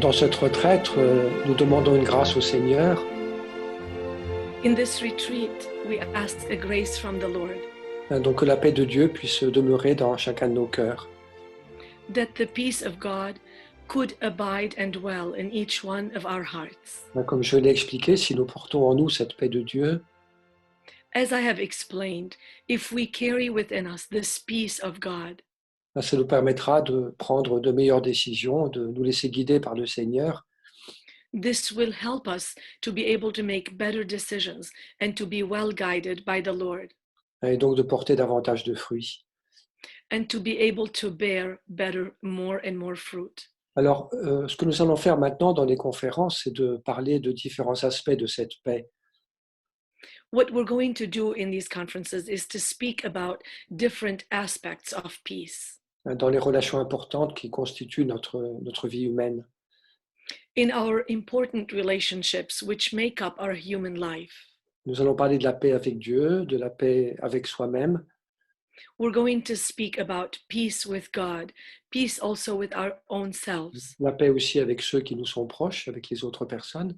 Dans cette retraite, nous demandons une grâce au Seigneur In this retreat, we ask a grace from the Lord, donc que la paix de Dieu puisse demeurer dans chacun de nos cœurs. that the peace of God could abide and dwell in each one of our hearts. Comme je l'ai expliqué, si nous portons en nous cette paix de Dieu, As I have explained, if we carry within us this peace of God, ça nous permettra de prendre de meilleures décisions, de nous laisser guider par le Seigneur this will help us to be able to make better decisions and to be well guided by the Lord, et donc de porter davantage de fruits. and to be able to bear better, more and more fruit. Alors, ce que nous allons faire maintenant dans les conférences, c'est de parler de différents aspects de cette paix. What we're going to do in these conferences is to speak about different aspects of peace Dans les relations importantes qui constituent notre vie humaine. in our important relationships which make up our human life. Nous allons parler de la paix avec Dieu, de la paix avec soi-même, We're going to speak about peace with God, peace also with our own selves, la paix aussi avec ceux qui nous sont proches, avec les autres personnes,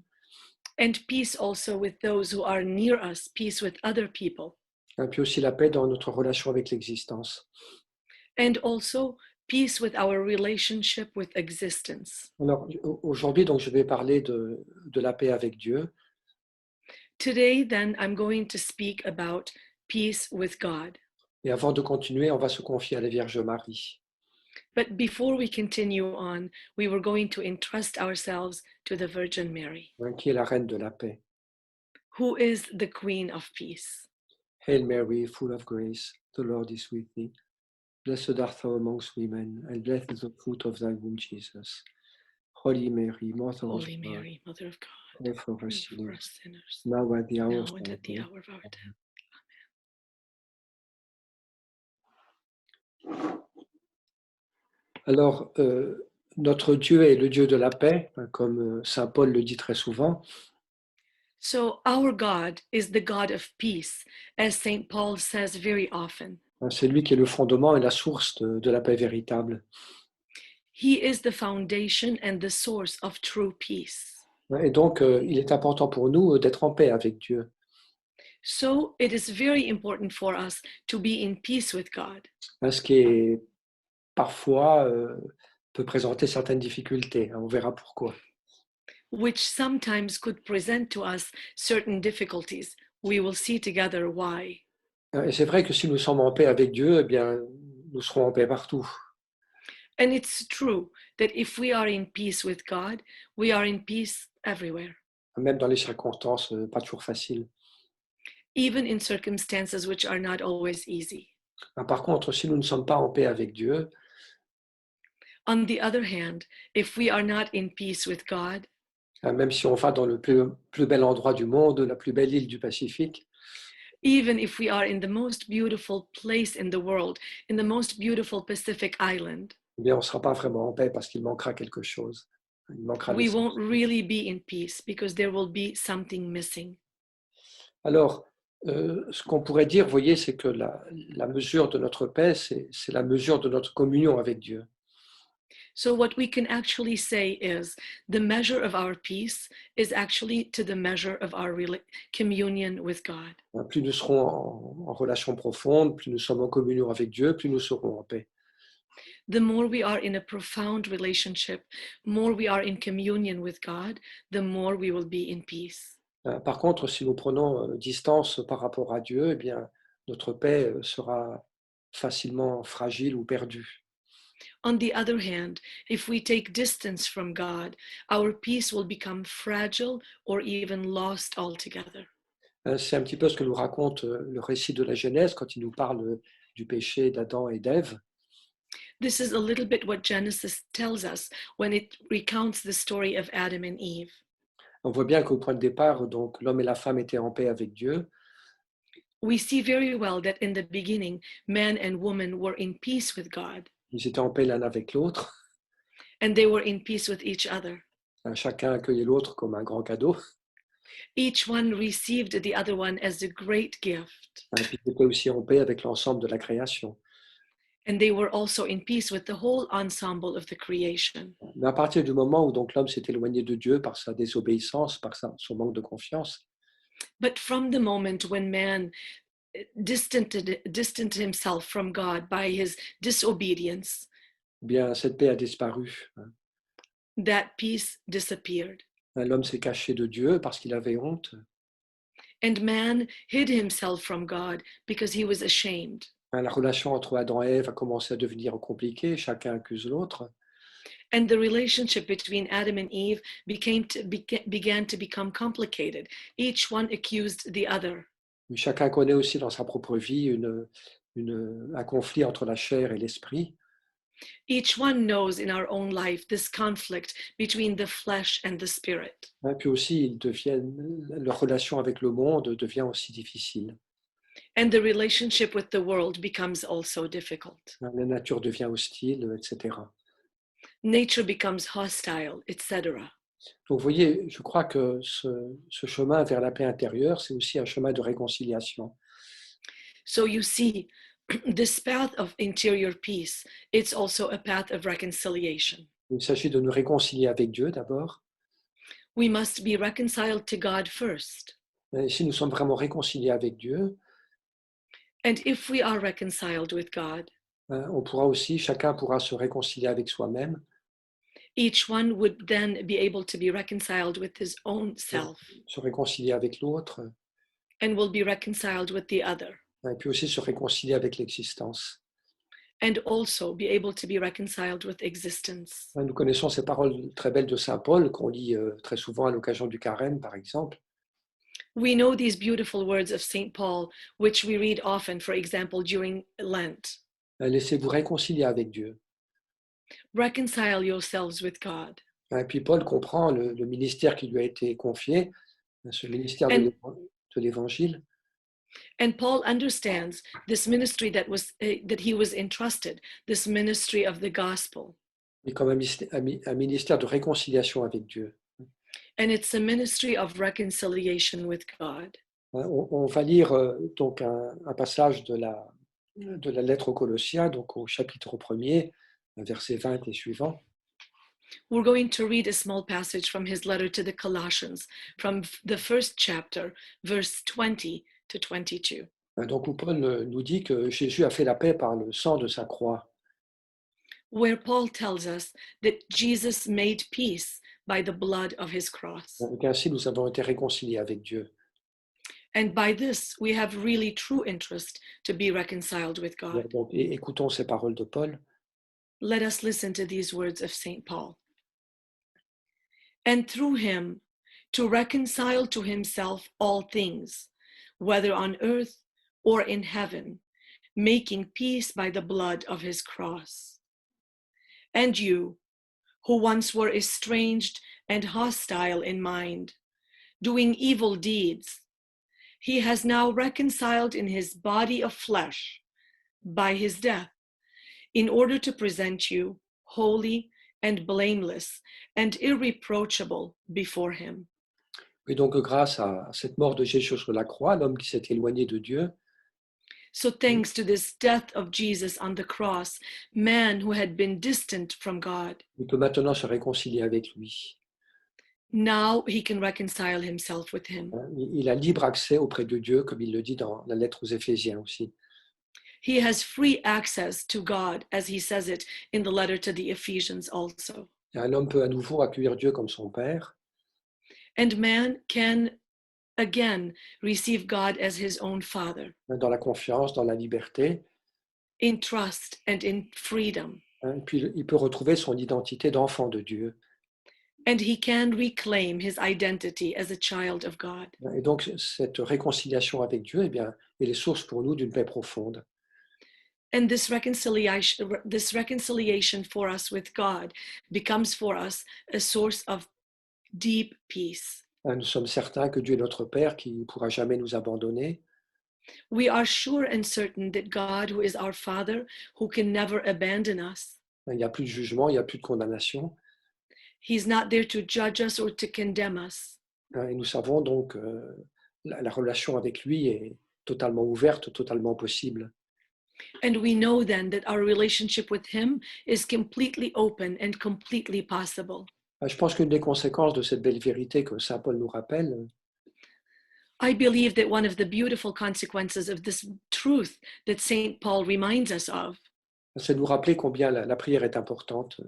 and peace also with those who are near us, peace with other people, et puis aussi la paix dans notre relation avec l'existence. and also peace with our relationship with existence. Alors aujourd'hui, donc, je vais parler de la paix avec Dieu. Today, then, I'm going to speak about peace with God. Et avant de continuer, on va se confier à la Vierge Marie. But before we continue on, we were going to entrust ourselves to the Virgin Mary, Qui est la reine de la paix. who is the Queen of Peace. Hail Mary, full of grace, the Lord is with thee. Blessed art thou amongst women, and blessed is the fruit of thy womb, Jesus. Holy Mary, Mother of Holy God, Mary, Mother of God, pray for pray us for sinners, us sinners, now at the hour now of and our at the death. hour of our death. Alors, notre Dieu est le Dieu de la paix, comme Saint Paul le dit très souvent. So our God is the God of peace, as St. Paul says very often. C'est lui qui est le fondement et la source de la paix véritable. He is the foundation and the source of true peace. Et donc, il est important pour nous d'être en paix avec Dieu. So it is very important for us to be in peace with God, Ce qui est parfois peut présenter certaines difficultés. On verra pourquoi. which sometimes could present to us certain difficulties. We will see together why. Et c'est vrai que si nous sommes en paix avec Dieu, eh bien, nous serons en paix partout. And it's true that if we are in peace with God, we are in peace everywhere, Même dans les circonstances pas toujours faciles. even in circumstances which are not always easy. Par contre, si nous ne sommes pas en paix avec Dieu, On the other hand, if we are not in peace with God, même si on va dans le plus bel endroit du monde, la plus belle île du Pacifique, even if we are in the most beautiful place in the world, in the most beautiful Pacific island, eh bien, on ne sera pas vraiment en paix parce qu'il manquera quelque chose. Il manquera we won't l'essentiel. really be in peace because there will be something missing. Alors, ce qu'on pourrait dire, vous voyez, c'est que la mesure de notre paix, c'est la mesure de notre communion avec Dieu. So, what we can actually say is the measure of our peace is actually to the measure of our communion with God. Plus nous serons en relation profonde, plus nous sommes en communion avec Dieu, plus nous serons en paix. The more we are in a profound relationship, more we are in communion with God, the more we will be in peace. Par contre, si nous prenons distance par rapport à Dieu, eh bien, notre paix sera facilement fragile ou perdue. On the other hand, if we take distance from God, our peace will become fragile or even lost altogether. C'est un petit peu ce que nous raconte le récit de la Genèse quand il nous parle du péché d'Adam et d'Ève. This is a little bit what Genesis tells us when it recounts the story of Adam and Eve. On voit bien qu'au point de départ, donc, l'homme et la femme étaient en paix avec Dieu. We see very well that in the beginning, man and woman were in peace with God, Ils étaient en paix l'un avec l'autre. and they were in peace with each other. Chacun accueillait l'autre comme un grand cadeau. Each one received the other one as a great gift. Et puis ils étaient aussi en paix avec l'ensemble de la création. And they were also in peace with the whole ensemble of the creation. Mais à partir du moment où donc l'homme s'est éloigné de Dieu par sa désobéissance, par son manque de confiance, But from the moment when man distanced himself from God by his disobedience, eh bien cette paix a disparu. that peace disappeared. L'homme s'est caché de Dieu parce qu'il avait honte. And man hid himself from God because he was ashamed. La relation entre Adam et Ève a commencé à devenir compliquée, chacun accuse l'autre. And the relationship between Adam and Eve began to become complicated. Each one accused the other. Mais chacun connaît aussi dans sa propre vie un conflit entre la chair et l'esprit. Each one knows in our own life this conflict between the flesh and the spirit. Puis aussi, leur relation avec le monde devient aussi difficile. And the relationship with the world becomes also difficult. La nature devient hostile, etc. Nature becomes hostile, etc. Donc, vous voyez, je crois que ce chemin vers la paix intérieure, c'est aussi un chemin de réconciliation. So you see, this path of interior peace, it's also a path of reconciliation. Il s'agit de nous réconcilier avec Dieu d'abord. We must be reconciled to God first. Et si nous sommes vraiment réconciliés avec Dieu, And if we are reconciled with God, on pourra aussi, chacun pourra se réconcilier avec soi-même. each one would then be able to be reconciled with his own self Se réconcilier avec l'autre, and will be reconciled with the other, et puis aussi se réconcilier avec l'existence. and also be able to be reconciled with existence. Nous connaissons ces paroles très belles de Saint Paul qu'on lit très souvent à l'occasion du carême, par exemple. We know these beautiful words of St. Paul, which we read often, for example, during Lent. Laissez-vous réconcilier avec Dieu. Reconcile yourselves with God. Et puis Paul comprend le ministère qui lui a été confié, ce ministère de l'Évangile. And Paul understands this ministry that he was entrusted, this ministry of the gospel. Et comme un ministère de réconciliation avec Dieu. And it's a ministry of reconciliation with God. On va lire donc un passage de la lettre aux Colossiens, donc au chapitre 1er, versets 20 et suivants. We're going to read a small passage from his letter to the Colossians, from the first chapter, verse 20 to 22. Donc où Paul nous dit que Jésus a fait la paix par le sang de sa croix. Where Paul tells us that Jesus made peace by the blood of his cross. Donc ainsi, nous avons été réconciliés avec Dieu. And by this, we have really true interest to be reconciled with God. Donc, écoutons ces paroles de Paul. Let us listen to these words of St. Paul. And through him, to reconcile to himself all things, whether on earth or in heaven, making peace by the blood of his cross. And you, who once were estranged and hostile in mind, doing evil deeds, he has now reconciled in his body of flesh by his death, in order to present you holy and blameless and irreproachable before him. Et donc, grâce à cette mort de Jésus sur la croix, l'homme qui s'est éloigné de Dieu, So thanks to this death of Jesus on the cross, man who had been distant from God, il peut maintenant se réconcilier avec lui. now he can reconcile himself with him. Il a libre accès auprès de Dieu, comme il le dit dans la lettre aux Éphésiens aussi. He has free access to God, as he says it in the letter to the Ephesians also. Un homme peut à nouveau accueillir Dieu comme son Père. And man can again receive God as his own Father, Dans la confiance, dans la liberté. in trust and in freedom. Et puis, il peut retrouver son identité d'enfant de Dieu. And he can reclaim his identity as a child of God. Et donc, cette réconciliation avec Dieu, eh bien, elle est source pour nous d'une paix profonde. And this reconciliation for us with God becomes for us a source of deep peace. Nous sommes certains que Dieu est notre Père qui ne pourra jamais nous abandonner. We are sure and certain that God, who is our Father, who can never abandon us, Il n'y a plus de jugement, il n'y a plus de condamnation. he's not there to judge us or to condemn us. Et nous savons donc que la relation avec lui est totalement ouverte, totalement possible. And we know then that our relationship with him is completely open and completely possible. Je pense qu'une des conséquences de cette belle vérité que saint Paul nous rappelle, I believe that one of the beautiful consequences of this truth that St. Paul reminds us of c'est de nous rappeler combien la prière est importante,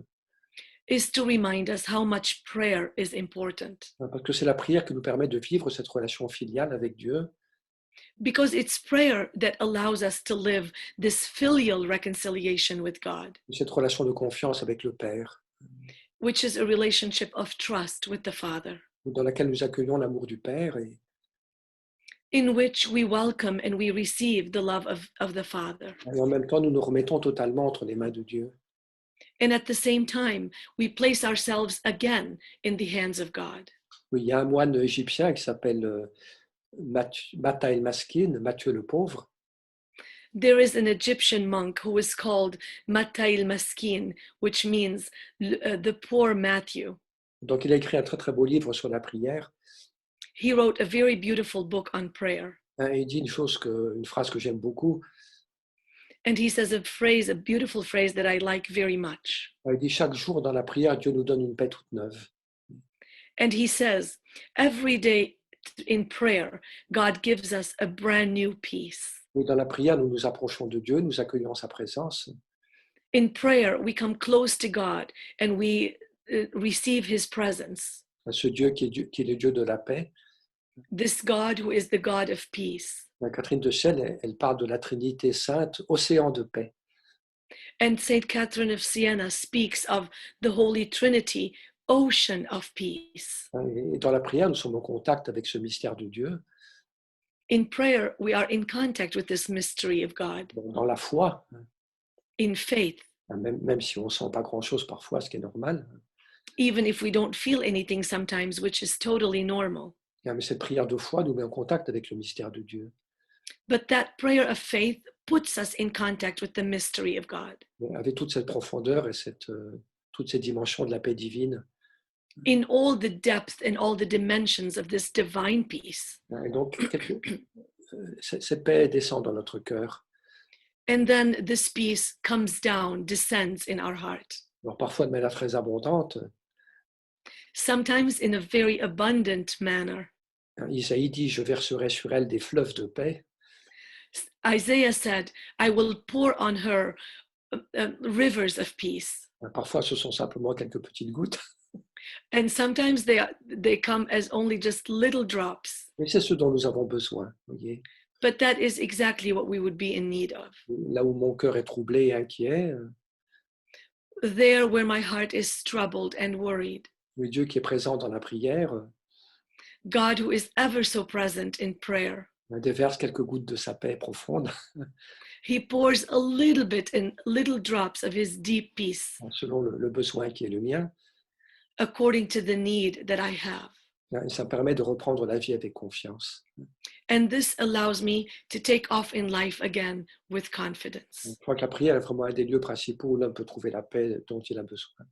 is to remind us how much prayer is important. parce que c'est la prière qui nous permet de vivre cette relation filiale avec Dieu, Because it's prayer that allows us to live this filial reconciliation with God, cette relation de confiance avec le Père, which is a relationship of trust with the Father, dans laquelle nous accueillons l'amour du Père et in which we welcome and we receive the love of the Father. en même temps nous nous remettons totalement entre les mains de Dieu. And at the same time, we place ourselves again in the hands of God. Oui, il y a un moine égyptien qui s'appelle Mata el Maskin, Matthieu le Pauvre, There is an Egyptian monk who is called Matta il Maskin, which means the poor Matthew. donc il a écrit un très très beau livre sur la prière. He wrote a very beautiful book on prayer. Et il dit une phrase que j'aime beaucoup. And he says a beautiful phrase that I like very much. Il dit chaque jour dans la prière, Dieu nous donne une paix toute neuve. And he says, every day in prayer, God gives us a brand new peace. Et dans la prière, nous nous approchons de Dieu, nous accueillons sa présence. In prayer, we come close to God and we receive his presence. Ce Dieu qui est le Dieu de la paix. This God who is the God of peace. Catherine de Sienne, elle parle de la Trinité sainte, océan de paix. And Saint Catherine of Siena speaks of the Holy Trinity, ocean of peace. Et dans la prière, nous sommes en contact avec ce mystère de Dieu. In prayer, we are in contact with this mystery of God. Dans la foi. In faith. Même si on ne sent pas grand-chose parfois, ce qui est normal. Even if we don't feel anything sometimes, which is totally normal. Mais cette prière de foi nous met en contact avec le mystère de Dieu. But that prayer of faith puts us in contact with the mystery of God. Avec toute cette profondeur et toutes ces dimensions de la paix divine. In all the depth and all the dimensions of this divine peace. Et donc, cette paix descend dans notre cœur. And then this peace comes down, descends in our heart. Alors parfois de manière très abondante. Sometimes in a very abundant manner. Isaïe dit, je verserai sur elle des fleuves de paix. Isaiah said, I will pour on her rivers of peace. Parfois, ce sont simplement quelques petites gouttes. And sometimes they come as only just little drops. Mais c'est ce dont nous avons besoin, voyez. But that is exactly what we would be in need of. Là où mon cœur est troublé et inquiet. There where my heart is troubled and worried. Le Dieu qui est présent dans la prière. God who is ever so present in prayer. Déverse quelques gouttes de sa paix profonde. He pours a little bit in little drops of his deep peace. Selon le besoin qui est le mien. According to the need that I have. Et ça permet de reprendre la vie avec confiance. And this allows me to take off in life again with confidence. Je crois que la prière est vraiment un des lieux principaux où l'homme peut trouver la paix dont il a besoin.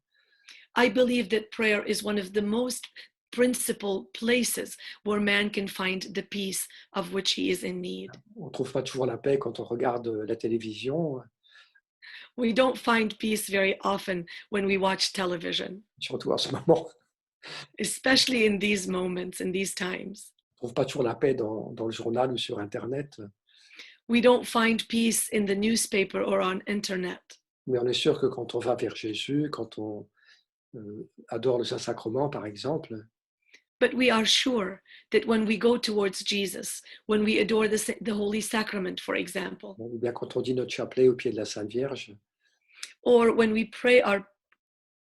I believe that prayer is one of the most principal places where man can find the peace of which he is in need. On ne trouve pas toujours la paix quand on regarde la télévision. We don't find peace very often when we watch television. Surtout en ce moment. Especially in these moments, in these times. On ne trouve pas toujours la paix dans le journal ou sur Internet. We don't find peace in the newspaper or on internet. Mais on est sûr que quand on va vers Jésus, quand on adore le Saint-Sacrement, par exemple, but we are sure that when we go towards Jesus, when we adore the Holy Sacrament, for example, ou bien quand on dit notre chapelet au pied de la Sainte Vierge, or when we pray our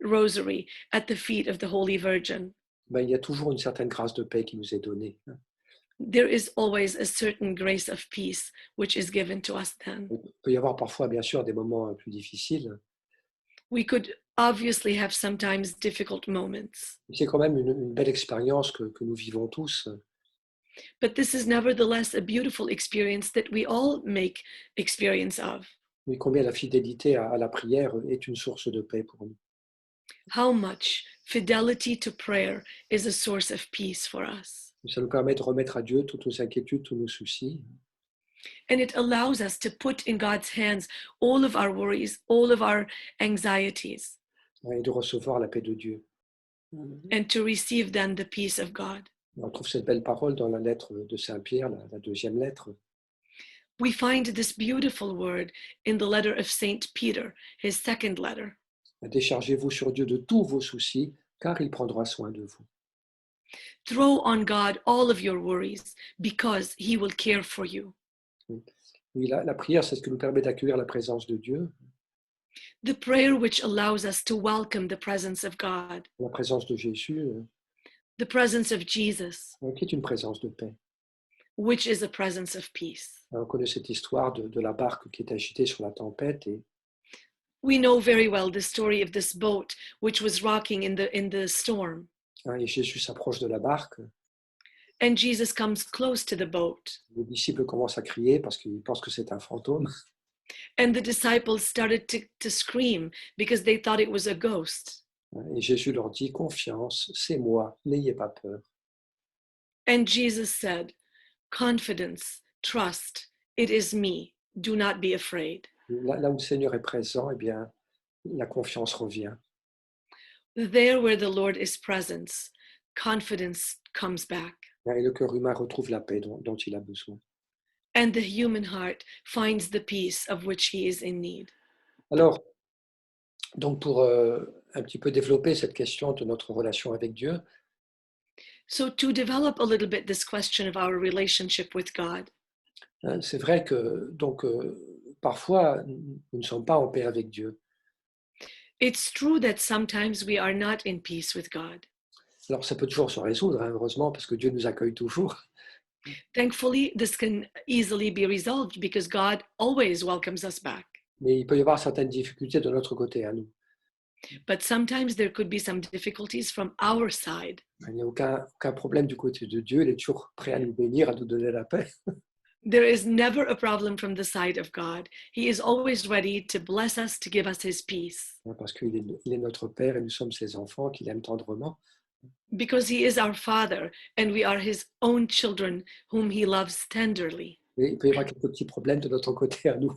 rosary at the feet of the Holy Virgin, il y a toujours une certaine grâce de paix qui nous est donnée. There is always a certain grace of peace which is given to us then. Il peut y avoir parfois, bien sûr, des moments plus difficiles. We could obviously have sometimes difficult moments. C'est quand même une belle expérience que nous vivons tous. But this is nevertheless a beautiful experience that we all make experience of. Mais combien la fidélité à la prière est une source de paix pour nous. How much fidelity to prayer is a source of peace for us. Ça nous permet de remettre à Dieu toutes nos inquiétudes, tous nos soucis. And it allows us to put in God's hands all of our worries, all of our anxieties, et de recevoir la paix de Dieu. and to receive then the peace of God. On trouve cette belle parole dans la lettre de Saint Pierre, la deuxième lettre. We find this beautiful word in the letter of Saint Peter, his second letter. Déchargez-vous sur Dieu de tous vos soucis, car il prendra soin de vous. Throw on God all of your worries because he will care for you. Oui, la prière, c'est ce qui nous permet d'accueillir la présence de Dieu, The prayer which allows us to welcome the presence of God, la présence de Jésus, the presence of Jesus, qui est une présence de paix. which is a presence of peace. On connaît cette histoire de la barque qui est agitée sur la tempête et We know very well the story of this boat which was rocking in the storm. et Jésus s'approche de la barque. And Jesus comes close to the boat. Les disciples commencent à crier parce qu'ils pensent que c'est un fantôme. And the disciples started to scream because they thought it was a ghost. Et Jésus leur dit, confiance, c'est moi, n'ayez pas peur. And Jesus said, confidence, trust, it is me. Do not be afraid. Là où le Seigneur est présent, eh bien, la confiance revient. There where the Lord is present, confidence comes back. Et le cœur humain retrouve la paix dont il a besoin. And the human heart finds the peace of which he is in need. Alors, donc pour un petit peu développer cette question de notre relation avec Dieu, So to develop a little bit this question of our relationship with God, c'est vrai que donc parfois nous ne sommes pas en paix avec Dieu. it's true that sometimes we are not in peace with God. Alors ça peut toujours se résoudre, hein, heureusement, parce que Dieu nous accueille toujours. Thankfully, this can easily be resolved because God always welcomes us back. Mais il peut y avoir certaines difficultés de notre côté à nous. But sometimes there could be some difficulties from our side. Il n'y a aucun problème du côté de Dieu, il est toujours prêt à nous bénir, à nous donner la paix. There is never a problem from the side of God. He is always ready to bless us, to give us his peace. Parce qu'il est notre Père et nous sommes ses enfants qu'il aime tendrement. Because he is our Father and we are his own children whom he loves tenderly. Et il peut y avoir quelques petits problèmes de notre côté à nous.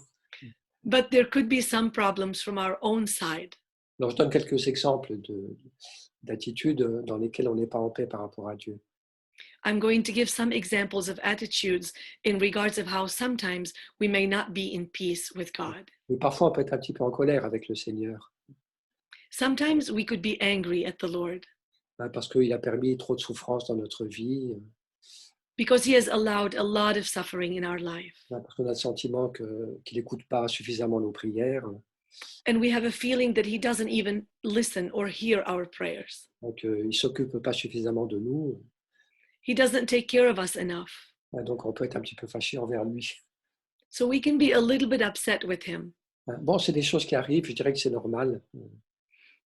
But there could be some problems from our own side. Alors je donne quelques exemples d'attitudes dans lesquelles on n'est pas en paix par rapport à Dieu. I'm going to give some examples of attitudes in regards of how sometimes we may not be in peace with God. Mais parfois on peut être un petit peu en colère avec le Seigneur, Sometimes we could be angry at the Lord parce qu'il a permis trop de souffrance dans notre vie, because he has allowed a lot of suffering in our life. parce qu'on a le sentiment qu'il n'écoute pas suffisamment nos prières, And we have a feeling that he doesn't even listen or hear our prayers. qu'il ne s'occupe pas suffisamment de nous. He doesn't take care of us enough. Donc on peut être un petit peu fâché envers lui. So we can be a little bit upset with him. Bon, c'est des choses qui arrivent, je dirais que c'est normal.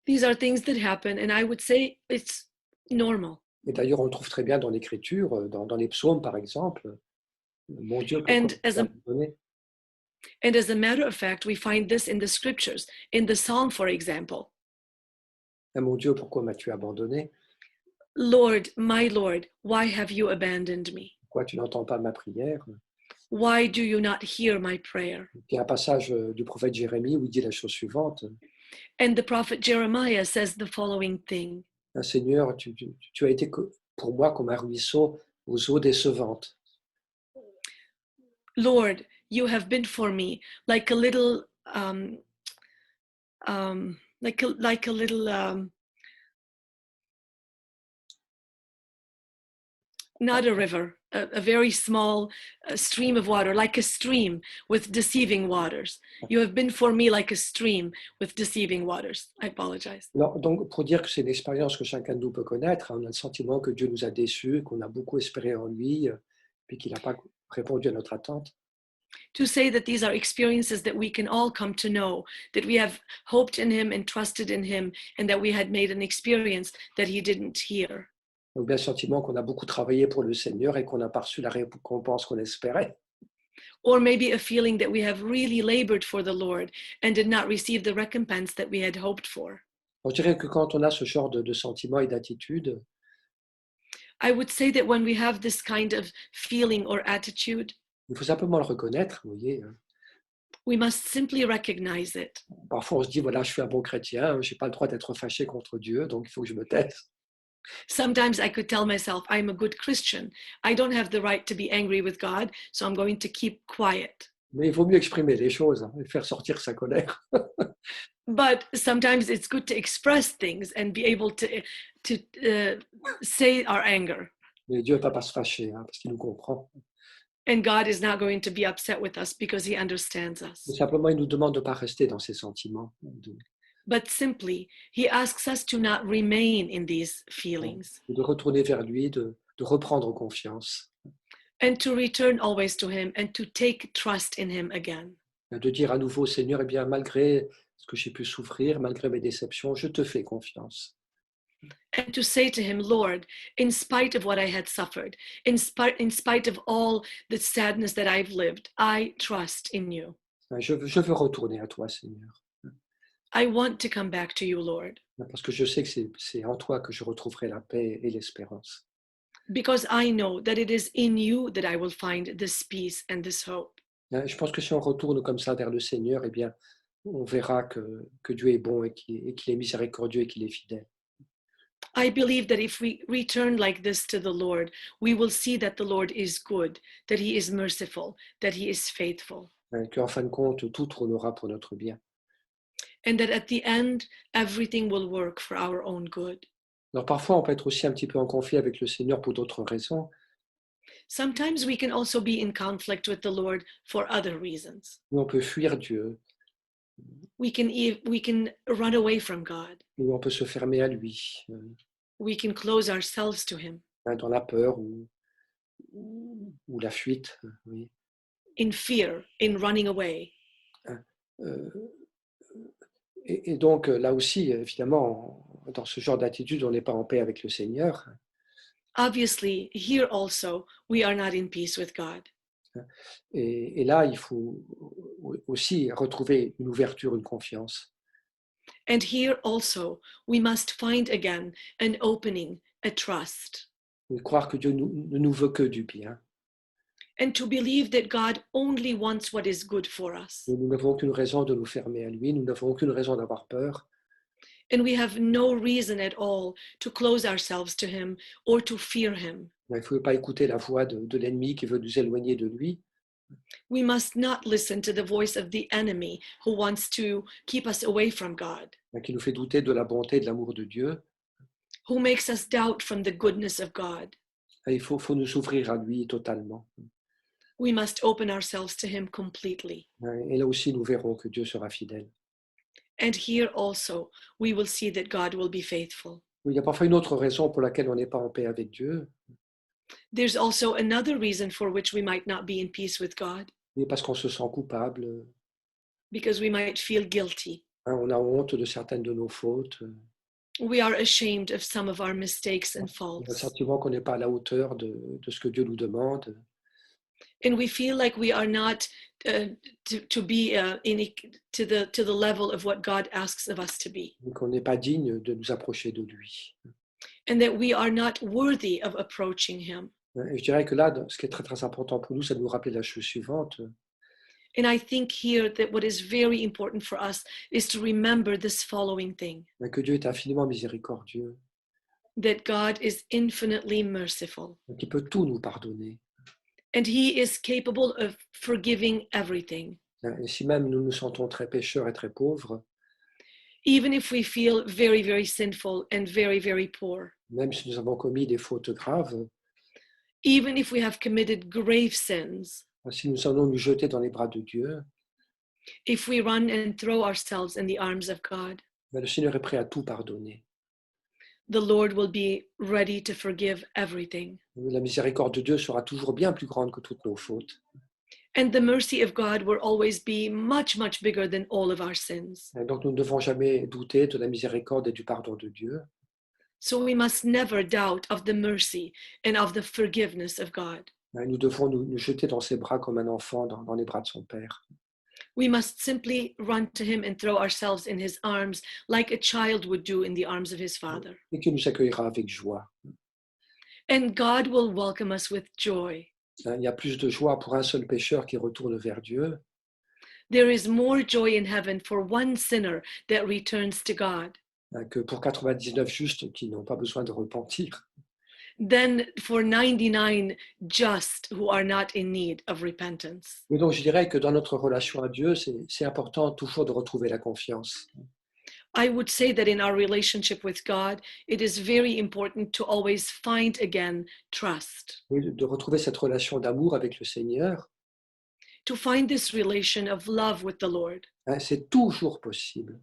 These are things that happen, and I would say it's normal. Et d'ailleurs, on le trouve très bien dans l'Écriture, dans les psaumes par exemple. Mon Dieu, pourquoi And tu m'as abandonné? And as a matter of fact, we find this in the scriptures. In the Psalm, for example, Mon Dieu, pourquoi m'as-tu abandonné? Lord, my Lord, why have you abandoned me? Pourquoi tu n'entends pas ma prière? Why do you not hear my prayer? Il y a un passage du prophète Jérémie où il dit la chose suivante. And the prophet Jeremiah says the following thing. Seigneur, tu as été pour moi comme un ruisseau aux eaux décevantes. Lord, you have been for me like a little, not a river, a very small stream of water, like a stream with deceiving waters. You have been for me like a stream with deceiving waters. I apologize. Alors, donc, pour dire que c'est une expérience que chacun de nous peut connaître, on a le sentiment que Dieu nous a déçus, qu'on a beaucoup espéré en lui, puis qu'il n'a pas répondu à notre attente. To say that these are experiences that we can all come to know, that we have hoped in him and trusted in him, and that we had made an experience that he didn't hear. Donc, bien le sentiment qu'on a beaucoup travaillé pour le Seigneur et qu'on n'a pas reçu la récompense qu'on espérait. Or maybe a feeling that we have really labored for the Lord and did not receive the recompense that we had hoped for. Je dirais que quand on a ce genre de sentiment et d'attitude, I would say that when we have this kind of feeling or attitude, Il faut simplement le reconnaître, vous voyez. We must simply recognize it. Parfois, on se dit, voilà, je suis un bon chrétien, je n'ai pas le droit d'être fâché contre Dieu, donc il faut que je me taise. Sometimes I could tell myself, I'm a good Christian. I don't have the right to be angry with God, so I'm going to keep quiet. Mais il vaut mieux exprimer les choses et faire sortir sa colère. But sometimes it's good to express things and be able to say our anger. Mais Dieu ne va pas se fâcher, parce qu'il nous comprend. And God is not going to be upset with us because he understands Mais us. simplement, il nous demande de ne pas rester dans ses sentiments, But simply, he asks us to not remain in these feelings de retourner vers lui, de reprendre confiance, and to return always to him and to take trust in him again. de dire à nouveau, Seigneur, eh bien, malgré ce que j'ai pu souffrir, malgré mes déceptions, je te fais confiance. And to say to him, Lord, in spite of what I had suffered, in spite of all the sadness that I've lived, I trust in you. Je veux retourner à toi, Seigneur, I want to come back to you, Lord, parce que je sais que c'est en toi que je retrouverai la paix et l'espérance. because I know that it is in you that I will find this peace and this hope. Je pense que si on retourne comme ça vers le Seigneur, eh bien, on verra que Dieu est bon et qu'il est miséricordieux et qu'il est fidèle. I believe that if we return like this to the Lord, we will see that the Lord is good, that he is merciful, that he is faithful, Qu'en fin de compte, tout tournera pour notre bien. and that at the end, everything will work for our own good. Alors parfois, on peut être aussi un petit peu en conflit avec le Seigneur pour d'autres raisons. Sometimes we can also be in conflict with the Lord for other reasons. Ou on peut fuir Dieu, We can run away from God. ou on peut se fermer à lui, We can close ourselves to him dans la peur ou la fuite. Oui. in fear, in running away. Euh, et donc là aussi, évidemment, dans ce genre d'attitude, on n'est pas en paix avec le Seigneur. Obviously, here also, we are not in peace with God. Et là, il faut aussi retrouver une ouverture, une confiance. And here also, we must find again an opening, a trust, Et croire que Dieu ne nous veut que du bien. and to believe that God only wants what is good for us. Nous n'avons aucune raison de nous fermer à lui, nous n'avons aucune raison d'avoir peur. And we have no reason at all to close ourselves to him or to fear him. Il ne faut pas écouter la voix de l'ennemi qui veut nous éloigner de lui. We must not listen to the voice of the enemy who wants to keep us away from God, Qui nous fait douter de la bonté et de l'amour de Dieu. who makes us doubt from the goodness of God. Et il faut nous ouvrir à lui totalement. We must open ourselves to him completely. Et là aussi, nous verrons que Dieu sera fidèle. And here also, we will see that God will be faithful. Il y a parfois une autre raison pour laquelle on n'est pas en paix avec Dieu. There's also another reason for which we might not be in peace with God, Mais parce qu'on se sent coupable. because we might feel guilty. On a honte de certaines de nos fautes. We are ashamed of some of our mistakes and On a le faults. sentiment qu'on n'est pas à la hauteur de ce que Dieu nous demande. And we feel like we are not to be to the level of what God asks of us to be, Et qu'on n'est pas digne de nous approcher de lui. and that we are not worthy of approaching him. Et je dirais que là, ce qui est très très important pour nous, c'est de nous rappeler la chose suivante. And I think here that what is very important for us is to remember this following thing, Que Dieu est infiniment miséricordieux, that God is infinitely merciful, qu'il peut tout nous pardonner. and he is capable of forgiving everything. Et si même nous nous sentons très pécheurs et très pauvres, Even if we feel very, very sinful and very, very poor, même si nous avons commis des fautes graves, even if we have committed grave sins, si nous allons nous jeter dans les bras de Dieu, if we run and throw ourselves in the arms of God, le Seigneur est prêt à tout pardonner. the Lord will be ready to forgive everything. La miséricorde de Dieu sera toujours bien plus grande que toutes nos fautes. And the mercy of God will always be much, much bigger than all of our sins. Et donc nous ne devons jamais douter de la miséricorde et du pardon de Dieu. So we must never doubt of the mercy and of the forgiveness of God. Nous devons nous jeter dans ses bras comme un enfant dans les bras de son Père. We must simply run to him and throw ourselves in his arms like a child would do in the arms of his father. Et qu'il nous accueillera avec joie. And God will welcome us with joy. Il y a plus de joie pour un seul pécheur qui retourne vers Dieu There is more joy in heaven for one sinner that returns to God que pour 99 justes qui n'ont pas besoin de repentir. than for 99 just who are not in need of repentance. Et donc, je dirais que dans notre relation à Dieu, c'est important toujours de retrouver la confiance. I would say that in our relationship with God, it is very important to always find again trust, Oui, de retrouver cette relation d'amour avec le Seigneur. to find this relation of love with the Lord. C'est toujours possible,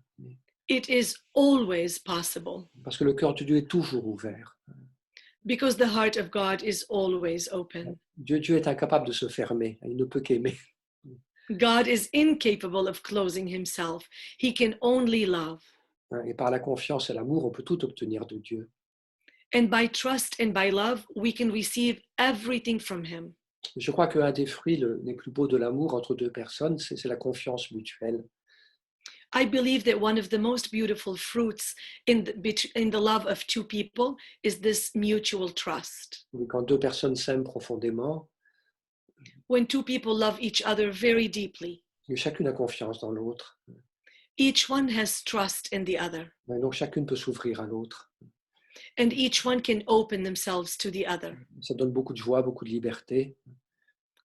It is always possible parce que le cœur de Dieu est toujours ouvert. because the heart of God is always open. Dieu est incapable de se fermer, il ne peut qu'aimer. God is incapable of closing himself. He can only love. Et par la confiance et l'amour, on peut tout obtenir de Dieu. And by trust and by love, we can receive everything from him. Je crois qu'un des fruits les plus beaux de l'amour entre deux personnes, c'est la confiance mutuelle. I believe that one of the most beautiful fruits in the love of two people is this mutual trust. Quand deux personnes s'aiment profondément, When two people love each other very deeply, chacune a confiance dans l'autre. each one has trust in the other, Et donc chacune peut s'ouvrir à l'autre. and each one can open themselves to the other. Ça donne beaucoup de joie, beaucoup de liberté.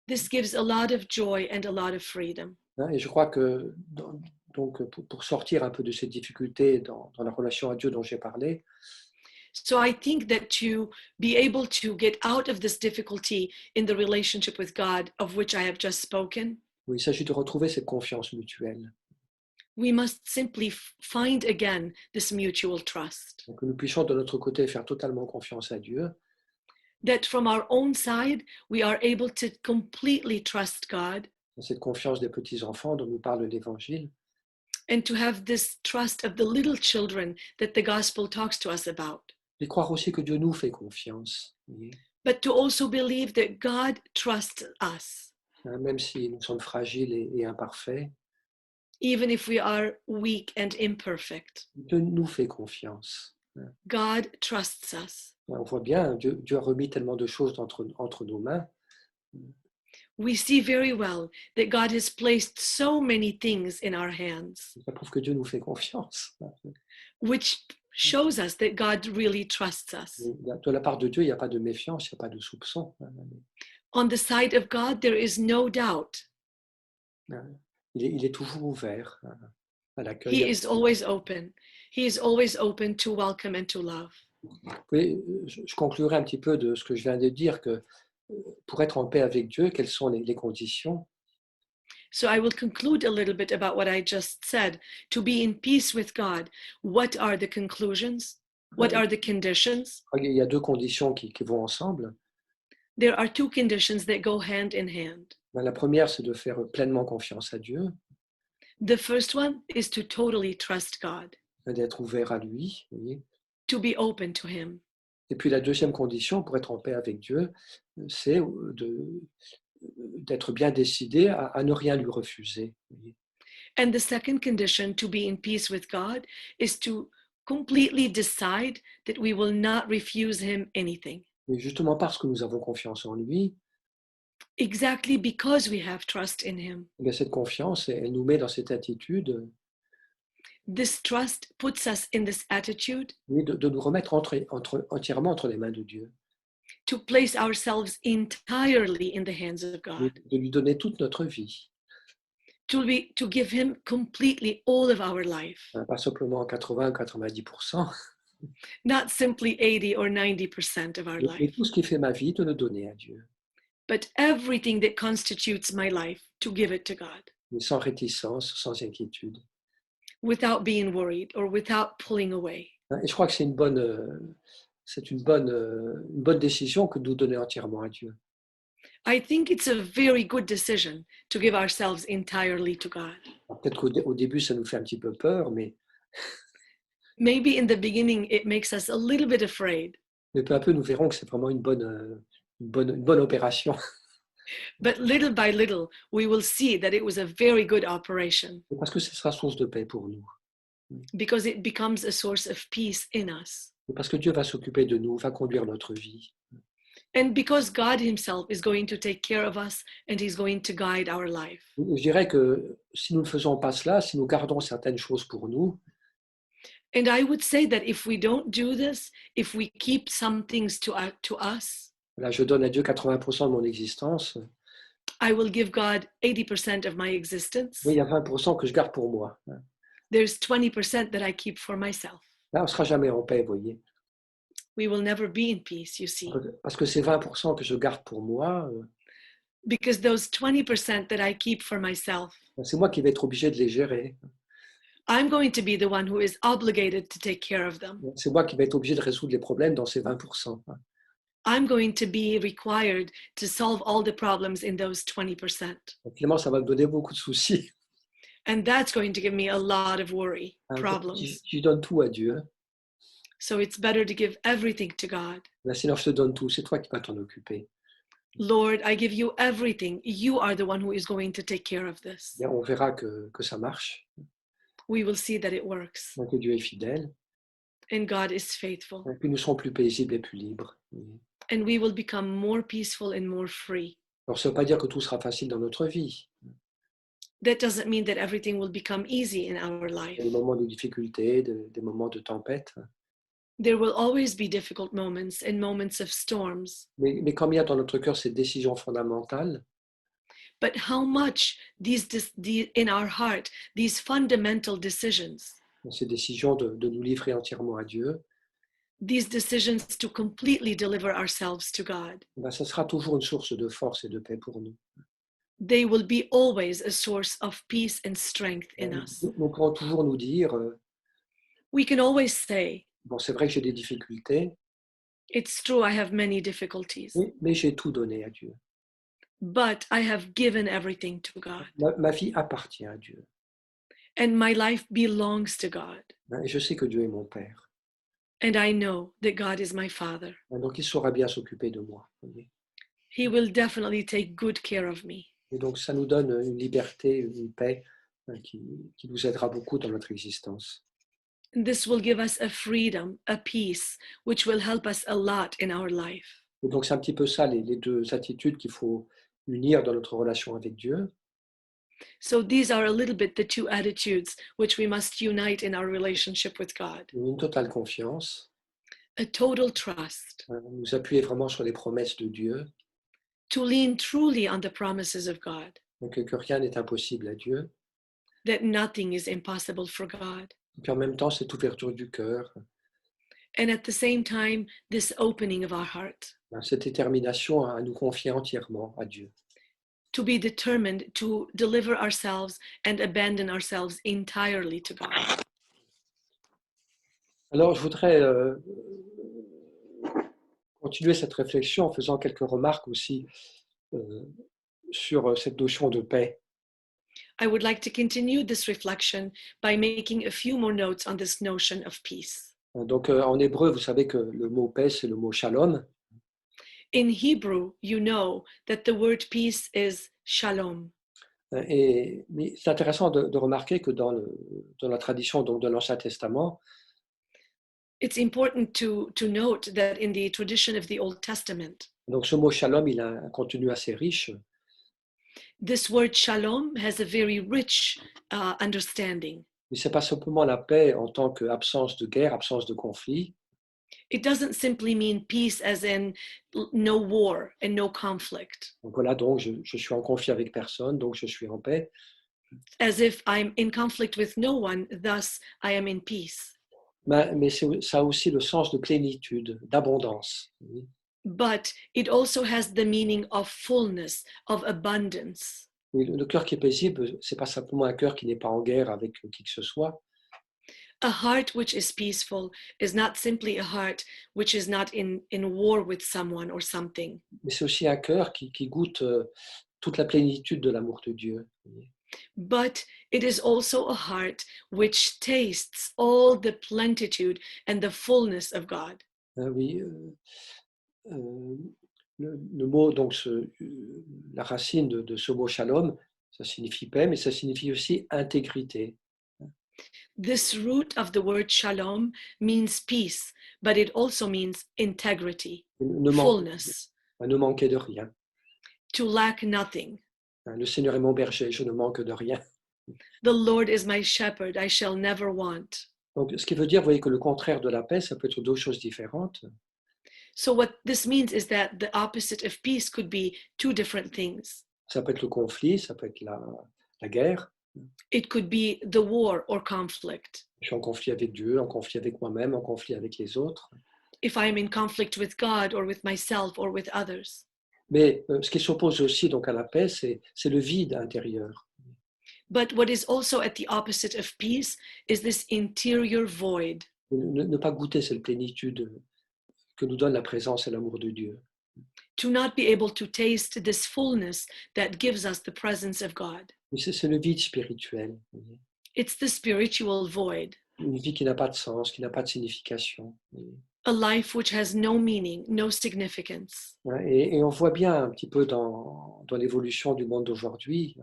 This gives a lot of joy and a lot of freedom. Et je crois que donc, pour sortir un peu de ces difficultés dans la relation à Dieu dont j'ai parlé, So I think that to be able to get out of this difficulty in the relationship with God, of which I have just spoken, il s'agit de retrouver cette confiance mutuelle, we must simply find again this mutual trust. que nous puissions de notre côté faire totalement confiance à Dieu, That from our own side, we are able to completely trust God cette confiance des petits-enfants dont nous parle l'Évangile, and to have this trust of the little children that the gospel talks to us about. et croire aussi que Dieu nous fait confiance, But to also believe that God trusts us, même si nous sommes fragiles et imparfaits, even if we are weak and imperfect. Dieu nous fait confiance. God trusts us. On voit bien, Dieu a remis tellement de choses entre nos mains. We see very well that God has placed so many things in our hands, Ça prouve que Dieu nous fait confiance. which shows us that God really trusts us. De la part de Dieu, il n'y a pas de méfiance, il n'y a pas de soupçon. On the side of God, there is no doubt. Il est toujours ouvert à l'accueil. He is always open. He is always open to welcome and to love. Oui, je conclurai un petit peu de ce que je viens de dire, que pour être en paix avec Dieu, quelles sont les conditions? So I will conclude a little bit about what I just said. To be in peace with God, what are the conclusions? What are the conditions? Il y a deux conditions qui vont ensemble. There are two conditions that go hand in hand. La première, c'est de faire pleinement confiance à Dieu, The first one is to totally trust God, d'être ouvert à lui. Vous voyez. to be open to Him. Et puis la deuxième condition pour être en paix avec Dieu, c'est d'être bien décidé à ne rien lui refuser. Vous voyez. And the second condition to be in peace with God is to completely decide that we will not refuse Him anything. Et justement parce que nous avons confiance en lui, Exactly because we have trust in Him. cette confiance, elle nous met dans cette attitude This trust puts us in this attitude de nous remettre entièrement entre les mains de Dieu, to place ourselves entirely in the hands of God, de lui donner toute notre vie, to give Him completely all of our life, pas simplement 80-90%, not simply 80 or 90% of our mais life, tout ce qui fait ma vie, de le donner à Dieu, but everything that constitutes my life, to give it to God, mais sans réticence, sans inquiétude. without being worried or without pulling away. Et je crois que c'est une bonne décision que de nous donner entièrement à Dieu. I think it's a very good decision to give ourselves entirely to God. Peut-être qu'au début, ça nous fait un petit peu peur, mais Maybe in the beginning it makes us a little bit afraid, peu à peu, nous verrons que c'est vraiment une bonne opération. but little by little we will see that it was a very good operation Parce que ce sera source de paix pour nous. because it becomes a source of peace in us. Parce que Dieu va s'occuper de nous, va conduire notre vie. And because God himself is going to take care of us and he's going to guide our life. Je dirais que si nous ne faisons pas cela, si nous gardons certaines choses pour nous, And I would say that if we don't do this, if we keep some things to us, là, je donne à Dieu 80% de mon existence, I will give God 80% of my existence. mais il y a 20% que je garde pour moi. There's 20% that I keep for myself. Là, on ne sera jamais en paix, vous voyez. We will never be in peace, you see. Parce que ces 20% que je garde pour moi, Because those 20% that I keep for myself, c'est moi qui vais être obligé de les gérer. I'm going to be the one who is obligated to take care of them. C'est moi qui vais être obligé de résoudre les problèmes dans ces 20%. I'm going to be required to solve all the problems in those 20%. Donc, finalement, ça va me donner beaucoup de soucis. And that's going to give me a lot of worry, problems. Je donne tout à Dieu. So it's better to give everything to God. Là, Seigneur, je te donne tout. C'est toi qui vas t'en occuper. Lord, I give you everything. You are the one who is going to take care of this. Bien, on verra que ça marche, We will see that it works. que Dieu est fidèle. And God is faithful. Et puis nous serons plus paisibles et plus libres. And we will become more peaceful and more free. Alors, ça ne veut pas dire que tout sera facile dans notre vie. That doesn't mean that everything will become easy in our Il life. y a des moments de difficulté, des moments de tempête. There will always be difficult moments and moments of storms. Mais comme il y a dans notre cœur ces décisions fondamentales, But how much in our heart, these fundamental decisions, ces décisions de nous livrer entièrement à Dieu, these decisions to completely deliver ourselves to God, ça sera toujours une source de force et de paix pour nous. they will be always a source of peace and strength in us. Nous pourrons toujours nous dire, We can always say, bon, c'est vrai que j'ai des difficultés, it's true, I have many difficulties, mais j'ai tout donné à Dieu. but I have given everything to God. Ma vie appartient à Dieu. And my life belongs to God. Et je sais que Dieu est mon Père. And I know that God is my Father. Donc, il saura bien s'occuper de moi. He will definitely take good care of me. Et donc, ça nous donne une liberté, une paix qui nous aidera beaucoup dans notre existence. And this will give us a freedom, a peace, which will help us a lot in our life. Et donc, c'est un petit peu ça, les deux attitudes qu'il faut unir dans notre relation avec Dieu. So these are a little bit the two attitudes which we must unite in our relationship with God. Une totale confiance, A total trust, nous appuyer vraiment sur les promesses de Dieu, to lean truly on the promises of God, donc que rien n'est impossible à Dieu. that nothing is impossible for God. Et puis en même temps, cette ouverture du cœur, And at the same time, this opening of our heart, cette détermination à nous confier entièrement à Dieu. to be determined to deliver ourselves and abandon ourselves entirely to God. Alors, je voudrais continuer cette réflexion en faisant quelques remarques aussi sur cette notion de paix. I would like to continue this reflection by making a few more notes on this notion of peace. Donc, en hébreu, vous savez que le mot paix, c'est le mot shalom. In Hebrew, you know that the word peace is shalom. Mais c'est intéressant de remarquer que dans la tradition donc, de l'Ancien Testament, It's important to note that in the tradition of the Old Testament, donc ce mot shalom, il a un contenu assez riche. this word shalom has a very rich understanding. Mais ce n'est pas simplement la paix en tant qu'absence de guerre, absence de conflit. It doesn't simply mean peace as in no war and no conflict, Donc voilà, donc je suis en conflit avec personne, donc je suis en paix. as if I'm in conflict with no one, thus I am in peace. Mais ça a aussi le sens de plénitude, d'abondance. But it also has the meaning of fullness, of abundance. Et le cœur qui est paisible, ce n'est pas simplement un cœur qui n'est pas en guerre avec qui que ce soit. A heart which is peaceful is not simply a heart which is not in war with someone or something. Mais c'est aussi un cœur qui goûte toute la plénitude de l'amour de Dieu. But it is also a heart which tastes all the plenitude and the fullness of God. Oui, le mot, donc la racine de ce mot shalom, ça signifie paix, mais ça signifie aussi intégrité. This root of the word shalom means peace, but it also means integrity, Ne fullness. à ne manquer de rien. to lack nothing. Le Seigneur est mon berger, je ne manque de rien. The Lord is my shepherd, I shall never want. Donc, ce qui veut dire, vous voyez, que le contraire de la paix, ça peut être deux choses différentes. So, what this means is that the opposite of peace could be two different things. Ça peut être le conflit, ça peut être la guerre. It could be the war or conflict. Je suis en conflit avec Dieu, en conflit avec moi-même, en conflit avec les autres. If I am in conflict with God or with myself or with others. Mais ce qui s'oppose aussi donc à la paix, c'est le vide intérieur. But what is also at the opposite of peace is this interior void. Ne pas goûter cette plénitude que nous donne la présence et l'amour de Dieu. To not be able to taste this fullness that gives us the presence of God. C'est le vide spirituel. It's the spiritual void. Une vie qui n'a pas de sens, qui n'a pas de signification. A life which has no meaning, no significance. Et on voit bien un petit peu dans l'évolution du monde d'aujourd'hui.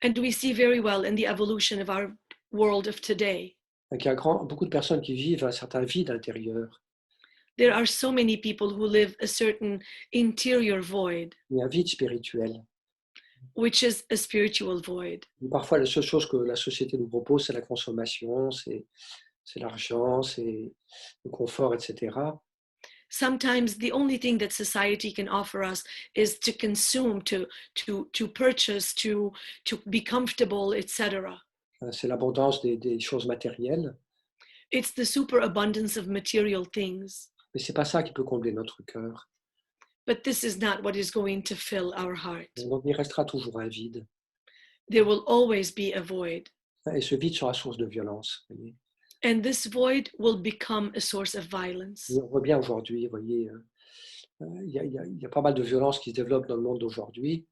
And we see very well in the evolution of our world of today. Qu'il y a beaucoup de personnes qui vivent un certain vide intérieur. There are so many people who live a certain interior void. Il y a un vide spirituel. Which is a spiritual void. Et parfois, la seule chose que la société nous propose, c'est la consommation, c'est l'argent, c'est le confort, etc. Sometimes the only thing that society can offer us is to consume, to purchase, to be comfortable, etc. C'est l'abondance des choses matérielles. It's the superabundance of material things. Mais c'est pas ça qui peut combler notre cœur. But this is not what is going to fill our heart. Donc il restera toujours un vide. There will always be a void. Et ce vide sera source de violence. Voyez. And this void will become a source of violence. On voit bien aujourd'hui, vous voyez, il y a pas mal de violence qui se développe dans le monde d'aujourd'hui.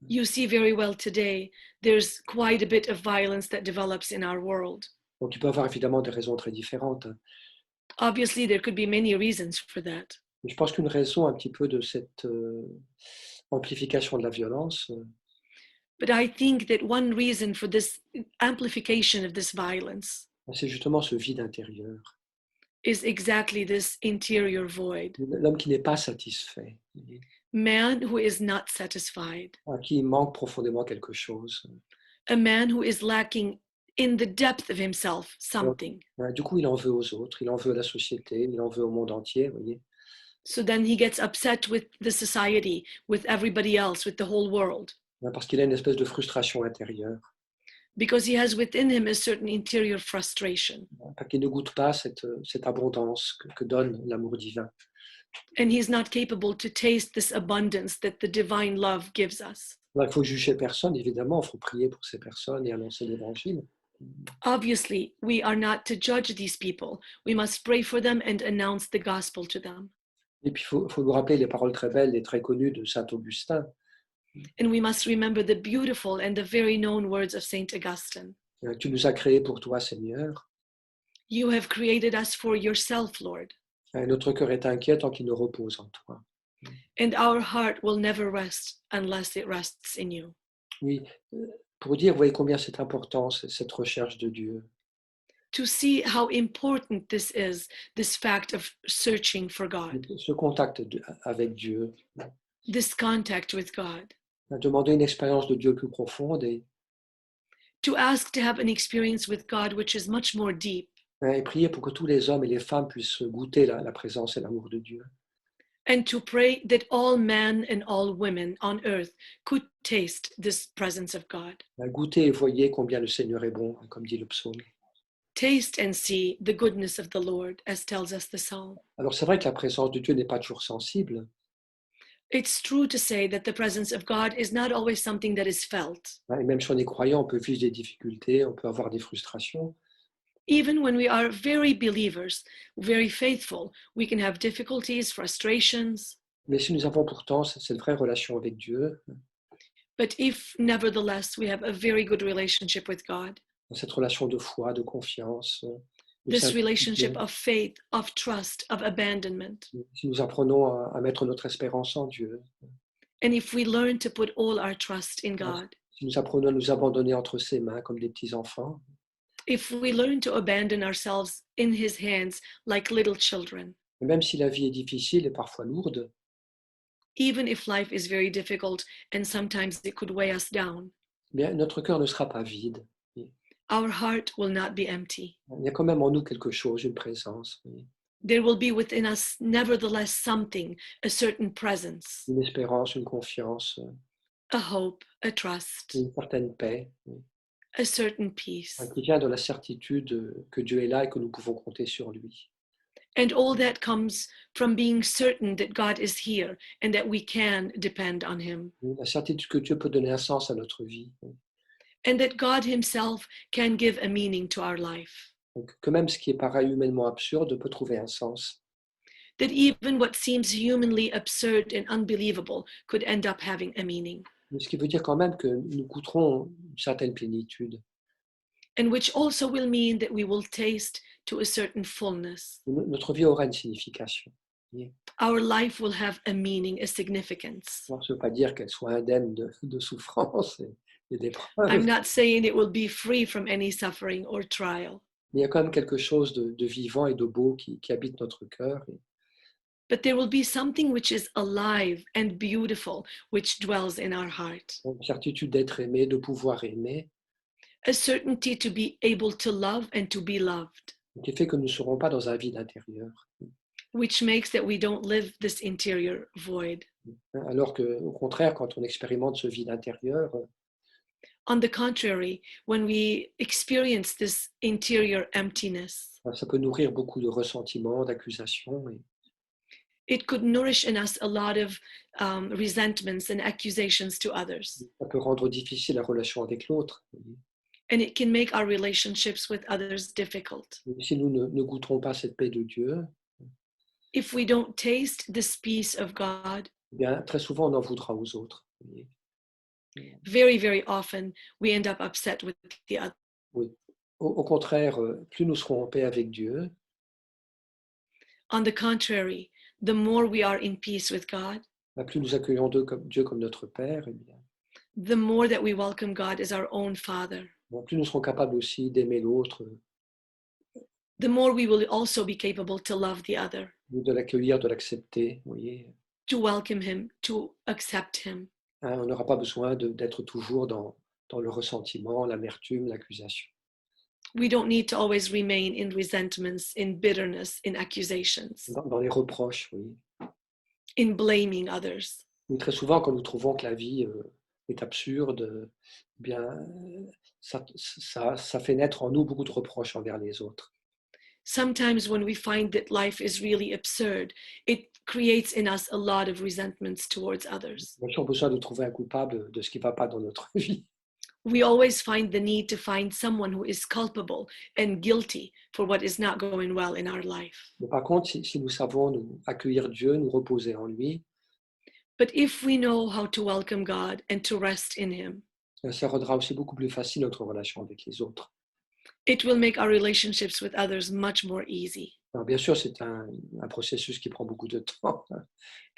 You see very well today, there's quite a bit of violence that develops in our world. Donc il peut y avoir évidemment des raisons très différentes. Obviously, there could be many reasons for that. Mais je pense qu'une raison un petit peu de cette amplification de la violence, But I think that one reason for this amplification of this violence c'est justement ce vide intérieur. is exactly this interior void. L'homme qui n'est pas satisfait, Man who is not satisfied. à qui il manque profondément quelque chose. A man who is lacking in the depth of himself something. Du coup, il en veut aux autres, il en veut à la société, il en veut au monde entier, vous voyez. So then he gets upset with the society, with everybody else, with the whole world. Parce qu'il a une espèce de frustration intérieure. Because he has within him a certain interior frustration. Parce qu'il ne goûte pas cette abondance que donne l'amour divin. And he's not capable to taste this abundance that the divine love gives us. Il ne faut juger personne, évidemment, il faut prier pour ces personnes et annoncer l'évangile. Obviously, we are not to judge these people. We must pray for them and announce the gospel to them. Et puis, il faut nous rappeler les paroles très belles et très connues de Saint Augustin. And we must remember the beautiful and the very known words of Saint Augustine. Tu nous as créés pour toi, Seigneur. You have created us for yourself, Lord. Et notre cœur est inquiet tant qu'il ne repose en toi. And our heart will never rest unless it rests in you. Oui, pour dire, vous voyez combien c'est important, cette recherche de Dieu. To see how important this is, this fact of searching for God, Ce contact avec Dieu. this contact with God. Demander une expérience de Dieu plus profonde et To ask to have an experience with God which is much more deep. Et prier pour que tous les hommes et les femmes puissent goûter la présence et l'amour de Dieu. And to pray that all men and all women on earth could taste this presence of God. Goûtez et voyez combien le Seigneur est bon, comme dit le psaume. Taste and see the goodness of the Lord, as tells us the psalm. Alors c'est vrai que la présence de Dieu n'est pas toujours sensible. It's true to say that the presence of God is not always something that is felt. Et même si on est croyant, on peut vivre des difficultés, on peut avoir des frustrations. Even when we are very believers, very faithful, we can have difficulties, frustrations. Mais si nous avons pourtant cette vraie relation avec Dieu, But if nevertheless we have a very good relationship with God, cette relation de foi, de confiance, de this simplicité, relationship of faith, of trust, of abandonment, si nous apprenons à mettre notre espérance en Dieu, and if we learn to put all our trust in God, si nous apprenons à nous abandonner entre ses mains comme des petits enfants, if we learn to abandon ourselves in His hands like little children, et même si la vie est difficile et parfois lourde, even if life is very difficult and sometimes it could weigh us down. bien, notre cœur ne sera pas vide. Our heart will not be empty. Il y a quand même en nous quelque chose, une présence, There will be within us, nevertheless, something, a certain presence, une espérance, une confiance, a hope, a trust, une certaine paix a certain peace. qui vient de la certitude que Dieu est là et que nous pouvons compter sur lui. And all that comes from being certain that God is here and that we can depend on him. La certitude que Dieu peut donner un sens à notre vie. And that God himself can give a meaning to our life. Donc, que même ce qui est pareil humainement absurde peut trouver un sens. That even what seems humanly absurd and unbelievable could end up having a meaning. Ce qui veut dire quand même que nous goûterons une certaine plénitude. And which also will mean that we will taste to a certain fullness. Notre vie aura une signification. Our life will have a meaning, a significance. Alors, ça ne veut pas dire qu'elle soit indemne de souffrance et d'épreuves. I'm not saying it will be free from any suffering or trial. Mais il y a quand même quelque chose de vivant et de beau qui habite notre cœur. But there will be something which is alive and beautiful, which dwells in our heart. Une certitude d'être aimé, de pouvoir aimer, A certainty to be able to love and to be loved, qui fait que nous ne serons pas dans un vide intérieur. which makes that we don't live this interior void. Alors qu'au contraire, quand on expérimente ce vide intérieur, On the contrary, when we experience this interior emptiness, ça peut nourrir beaucoup de ressentiments, d'accusations. it could nourish in us a lot of resentments and accusations to others. Ça peut rendre difficile la relation avec l'autre. And it can make our relationships with others difficult. Si nous ne goûterons pas cette paix de Dieu, If we don't taste this peace of God, eh bien, très souvent on en voudra aux autres. very, very often we end up upset with the other. Oui. Au contraire, plus nous serons en paix avec Dieu, On the contrary, the more we are in peace with God, plus nous accueillons Dieu comme notre Père, eh bien, the more that we welcome God as our own Father, plus nous serons capables aussi d'aimer l'autre, the more we will also be capable to love the other, de l'accueillir, de l'accepter. Vous voyez, to welcome him, to accept him. on n'aura pas besoin d'être toujours dans le ressentiment, l'amertume, l'accusation. We don't need to always remain in resentments, in bitterness, in accusations, Dans les reproches, oui. in blaming others. Mais très souvent, quand nous trouvons que la vie est absurde, eh bien, ça fait naître en nous beaucoup de reproches envers les autres. Sometimes when we find that life is really absurd, it creates in us a lot of resentments towards others. On a toujours besoin de trouver un coupable de ce qui ne va pas dans notre vie. We always find the need to find someone who is culpable and guilty for what is not going well in our life. Mais par contre, si nous savons nous accueillir Dieu, nous reposer en lui, But if we know how to welcome God and to rest in him, ça rendra aussi beaucoup plus facile notre relation avec les autres. it will make our relationships with others much more easy. Alors, bien sûr, c'est un processus qui prend beaucoup de temps.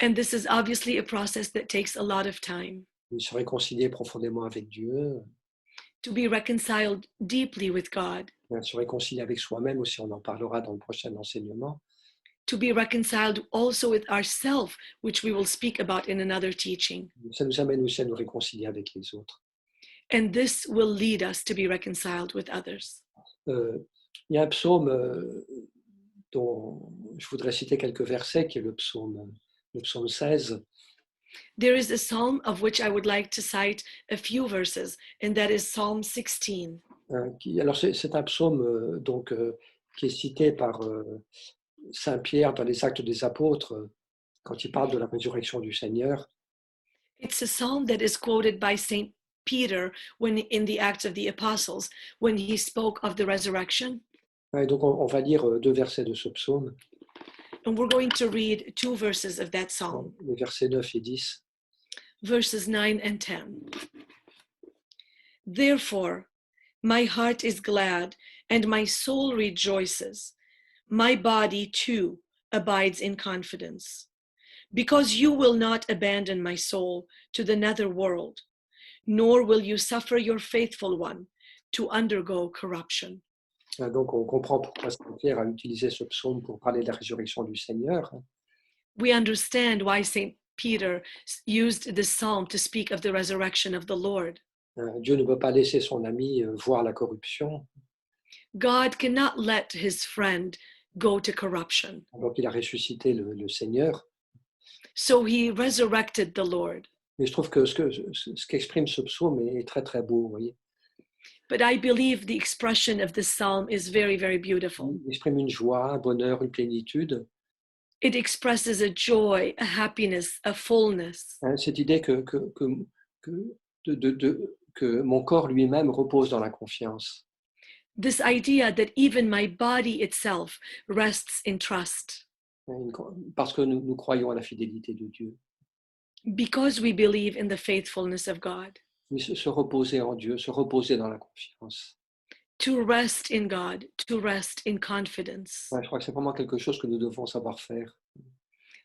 And this is obviously a process that takes a lot of time. Se réconcilier profondément avec Dieu, To be reconciled deeply with God, se réconcilier avec soi-même aussi, on en parlera dans le prochain enseignement. to be reconciled also with ourselves, which we will speak about in another teaching. Ça nous amène aussi à nous réconcilier avec les autres. And this will lead us to be reconciled with others. Il y a un psaume dont je voudrais citer quelques versets, qui est le psaume 16. There is a psalm of which I would like to cite a few verses, and that is Psalm 16. Alors c'est un psaume qui est cité par Saint Pierre dans les Actes des Apôtres quand il parle de la résurrection du Seigneur. It's a psalm that is quoted by Saint Peter when in the Acts of the Apostles, when he spoke of the resurrection. Et donc on va lire 2 versets de ce psaume, And we're going to read 2 verses of that psalm, les versets 9 et 10. verses 9 and 10. Therefore, my heart is glad and my soul rejoices. My body too abides in confidence, because you will not abandon my soul to the nether world, nor will you suffer your faithful one to undergo corruption. Donc on comprend pourquoi Saint Pierre a utilisé ce psaume pour parler de la résurrection du Seigneur. We understand why Saint Peter used this psalm to speak of the resurrection of the Lord. Dieu ne peut pas laisser son ami voir la corruption. God cannot let his friend go to corruption. Donc il a ressuscité le Seigneur. So he resurrected the Lord. Mais je trouve que ce qu'exprime ce psaume est très très beau, vous voyez. But I believe the expression of this psalm is very, very beautiful. Il exprime une joie, un bonheur, une plénitude. It expresses a joy, a happiness, a fullness. Cette idée que mon corps lui-même repose dans la confiance. This idea that even my body itself rests in trust. Parce que nous croyons à la fidélité de Dieu. Because we believe in the faithfulness of God. Mais se reposer en Dieu, se reposer dans la confiance. To rest in God, to rest in confidence. Ouais, je crois que c'est vraiment quelque chose que nous devons savoir faire.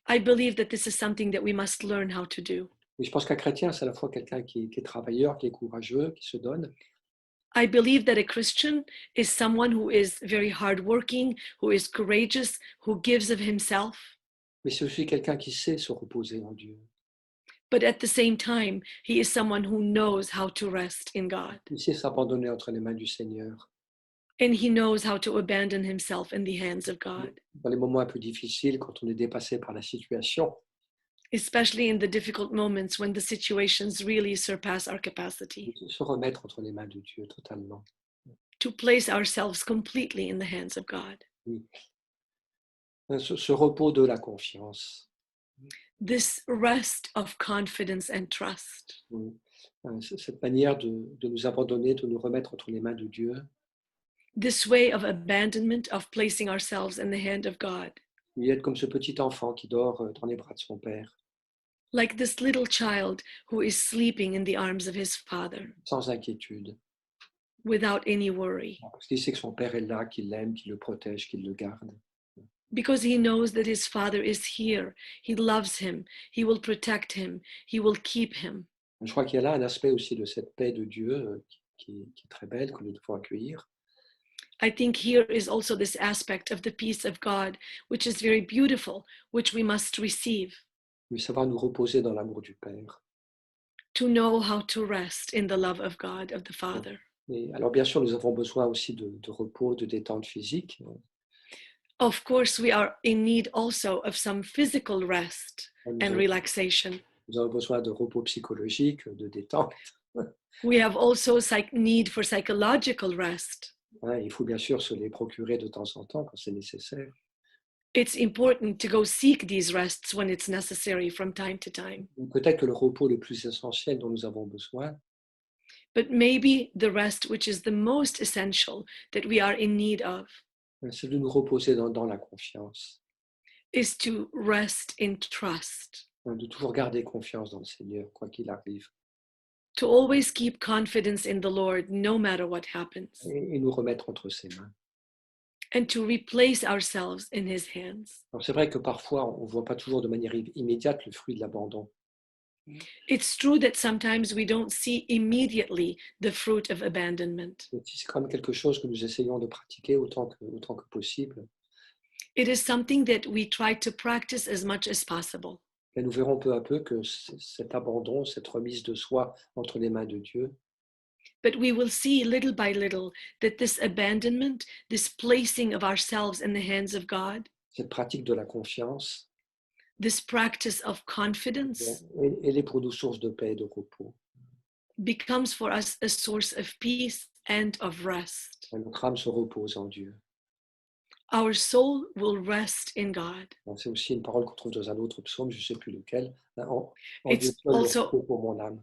I believe that this is something that we must learn how to do. Et je pense qu'un chrétien, c'est à la fois quelqu'un qui est travailleur, qui est courageux, qui se donne. I believe that a Christian is someone who is very hardworking, who is courageous, who gives of himself. Mais c'est aussi quelqu'un qui sait se reposer en Dieu. But at the same time, he is someone who knows how to rest in God. Il sait s'abandonner entre les mains du Seigneur. And he knows how to abandon himself in the hands of God. Dans les moments un peu difficiles, quand on est dépassé par la situation, Especially in the difficult moments when the situations really surpass our capacity. se remettre entre les mains de Dieu totalement. To place ourselves completely in the hands of God. Oui. Ce repos de la confiance. This rest of confidence and trust. Oui. Cette manière de nous abandonner, de nous remettre entre les mains de Dieu. This way of abandonment, of placing ourselves in the hand of God. Oui, être comme ce petit enfant qui dort dans les bras de son père. Like this little child who is sleeping in the arms of his father. Sans inquiétude. Without any worry. Parce qu'il sait que son père est là, qu'il l'aime, qu'il le protège, qu'il le garde. Because he knows that his father is here. He loves him. He will protect him. He will keep him. Je crois qu'il y a là un aspect aussi de cette paix de Dieu qui est très belle, que nous devons accueillir. I think here is also this aspect of the peace of God, which is very beautiful, which we must receive. De savoir nous reposer dans l'amour du Père. To know how to rest in the love of God, of the Father. Et alors bien sûr, nous avons besoin aussi de repos, de détente physique. Of course, we are in need also of some physical rest and relaxation. Nous avons besoin de repos psychologique, de détente. We have also need for psychological rest. Il faut bien sûr se les procurer de temps en temps quand c'est nécessaire. It's important to go seek these rests when it's necessary from time to time. Peut-être que le repos le plus essentiel dont nous avons besoin, but maybe the rest which is the most essential that we are in need of, c'est de nous reposer dans la confiance, is to rest in trust. De toujours garder confiance dans le Seigneur, quoi qu'il arrive. To always keep confidence in the Lord, no matter what happens. Et nous remettre entre ses mains. And to replace ourselves in his hands. Alors c'est vrai que parfois, on ne voit pas toujours de manière immédiate le fruit de l'abandon. It's true that sometimes we don't see immediately the fruit of abandonment. C'est quand même quelque chose que nous essayons de pratiquer autant que possible. It is something that we try to practice as much as possible. Et nous verrons peu à peu que cet abandon, cette remise de soi entre les mains de Dieu, but we will see little by little that this abandonment, this placing of ourselves in the hands of God, cette pratique de la confiance, this practice of confidence, elle est pour nous source de paix et de repos. becomes for us a source of peace and of rest. Notre âme se repose en Dieu. Our soul will rest in God. C'est aussi une parole qu'on trouve dans un autre psaume, je ne sais plus lequel. En It's Dieu seul also- le repos pour mon âme.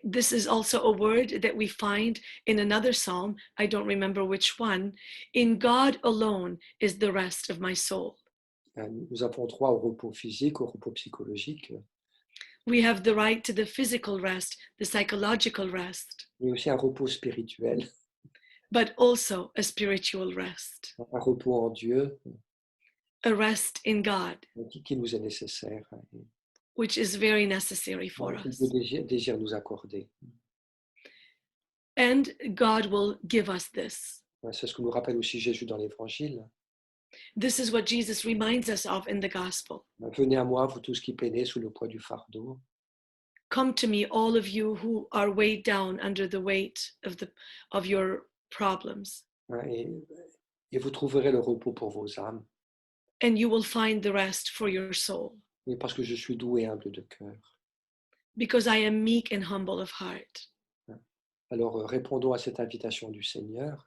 This is also a word that we find in another psalm, I don't remember which one. In God alone is the rest of my soul. Nous avons droit au repos physique, au repos psychologique, We have the right to the physical rest, the psychological rest, mais aussi un repos spirituel, but also a spiritual rest, un repos en Dieu a rest in God, qui nous est nécessaire, which is very necessary for que us. Dieu désire nous accorder. And God will give us this. C'est ce que nous rappelle aussi Jésus dans l'Évangile. This is what Jesus reminds us of in the gospel. Venez à moi, vous tous qui peinez sous le poids du fardeau. Come to me, all of you who are weighed down under the weight of your problems, Et vous trouverez le repos pour vos âmes. and you will find the rest for your soul. Oui, parce que je suis doux et humble de cœur. Because I am meek and humble of heart. Alors répondons à cette invitation du Seigneur.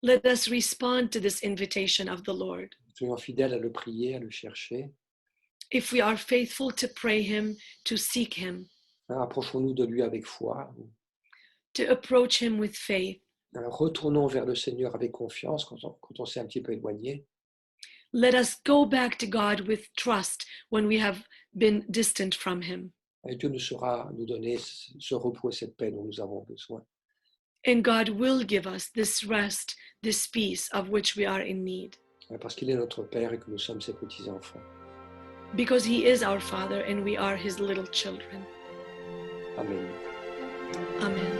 Let us respond to this invitation of the Lord. Soyons fidèles à le prier, à le chercher. If we are faithful to pray him, to seek him, Approchons-nous de lui avec foi. to approach him with faith. Retournons vers le Seigneur avec confiance quand on s'est un petit peu éloigné. Let us go back to God with trust when we have been distant from him. Et Dieu nous saura nous donner ce repos et cette paix dont nous avons besoin. And God will give us this rest, this peace of which we are in need. Parce qu'il est notre Père et que nous sommes ses petits-enfants. Because he is our Father and we are his little children. Amen. Amen.